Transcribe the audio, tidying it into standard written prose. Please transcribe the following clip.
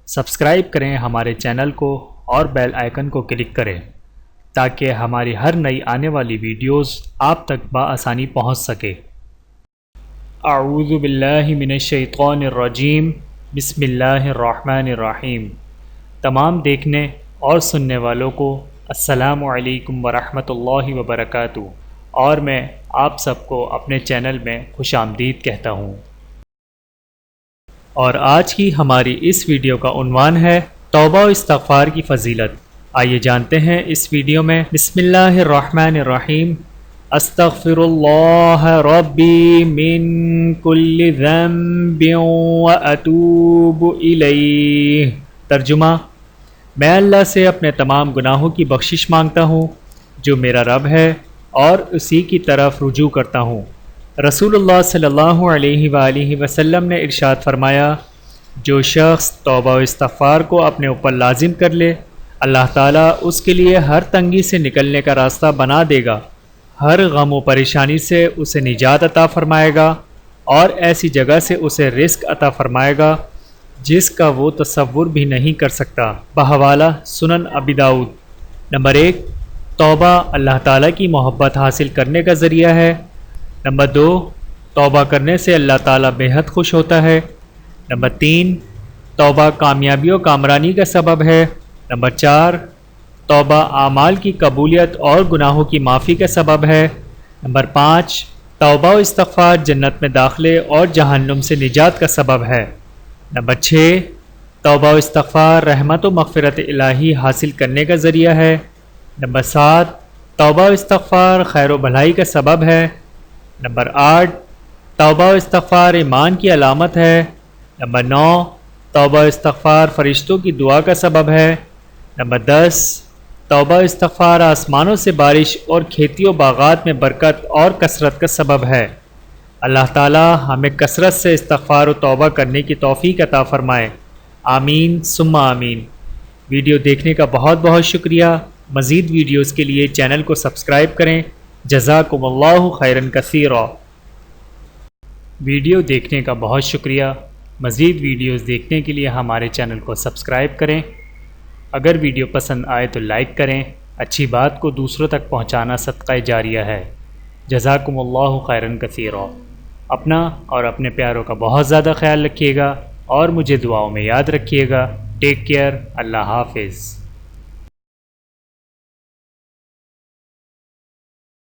Subscribe کریں ہمارے channel کو اور بیل آئیکن کو کلک کریں تاکہ ہماری ہر نئی آنے والی ویڈیوز آپ تک بآسانی پہنچ سکے۔ اعوذ باللہ من الشیطان الرجیم، بسم اللہ الرحمن الرحیم۔ تمام دیکھنے اور سننے والوں کو السلام علیکم ورحمۃ اللہ وبرکاتہ، اور میں آپ سب کو اپنے چینل میں خوش آمدید کہتا ہوں۔ اور آج کی ہماری اس ویڈیو کا عنوان ہے توبہ و استغفار کی فضیلت۔ آئیے جانتے ہیں اس ویڈیو میں۔ بسم اللہ الرحمن الرحیم۔ استغفر اللہ ربی من کل ذنب واتوب الیہ۔ ترجمہ: میں اللہ سے اپنے تمام گناہوں کی بخشش مانگتا ہوں جو میرا رب ہے، اور اسی کی طرف رجوع کرتا ہوں۔ رسول اللہ صلی اللہ علیہ وآلہ وسلم نے ارشاد فرمایا، جو شخص توبہ و استغفار کو اپنے اوپر لازم کر لے، اللہ تعالیٰ اس کے لیے ہر تنگی سے نکلنے کا راستہ بنا دے گا، ہر غم و پریشانی سے اسے نجات عطا فرمائے گا، اور ایسی جگہ سے اسے رزق عطا فرمائے گا جس کا وہ تصور بھی نہیں کر سکتا۔ بحوالہ سنن ابی داؤد۔ نمبر 1، توبہ اللہ تعالیٰ کی محبت حاصل کرنے کا ذریعہ ہے۔ نمبر 2، توبہ کرنے سے اللہ تعالیٰ بے حد خوش ہوتا ہے۔ نمبر 3، توبہ کامیابی و کامرانی کا سبب ہے۔ نمبر 4، توبہ اعمال کی قبولیت اور گناہوں کی معافی کا سبب ہے۔ نمبر 5، توبہ و استغفار جنت میں داخلے اور جہنم سے نجات کا سبب ہے۔ نمبر 6، توبہ و استغفار رحمت و مغفرت الہی حاصل کرنے کا ذریعہ ہے۔ نمبر 7، توبہ و استغفار خیر و بھلائی کا سبب ہے۔ نمبر 8، توبہ و استغفار ایمان کی علامت ہے۔ نمبر 9، توبہ و استغفار فرشتوں کی دعا کا سبب ہے۔ نمبر 10، توبہ و استغفار آسمانوں سے بارش اور کھیتی و باغات میں برکت اور کثرت کا سبب ہے۔ اللہ تعالی ہمیں کثرت سے استغفار و توبہ کرنے کی توفیق عطا فرمائے، آمین ثم آمین۔ ویڈیو دیکھنے کا بہت بہت شکریہ۔ مزید ویڈیوز کے لیے چینل کو سبسکرائب کریں۔ جزاکم اللہ خیرا کثیرا۔ ویڈیو دیکھنے کا بہت شکریہ۔ مزید ویڈیوز دیکھنے کے لیے ہمارے چینل کو سبسکرائب کریں۔ اگر ویڈیو پسند آئے تو لائک کریں۔ اچھی بات کو دوسروں تک پہنچانا صدقہ جاریہ ہے۔ جزاکم اللہ خیرا کثیرا۔ اپنا اور اپنے پیاروں کا بہت زیادہ خیال رکھیے گا، اور مجھے دعاؤں میں یاد رکھیے گا۔ Take care. اللہ حافظ۔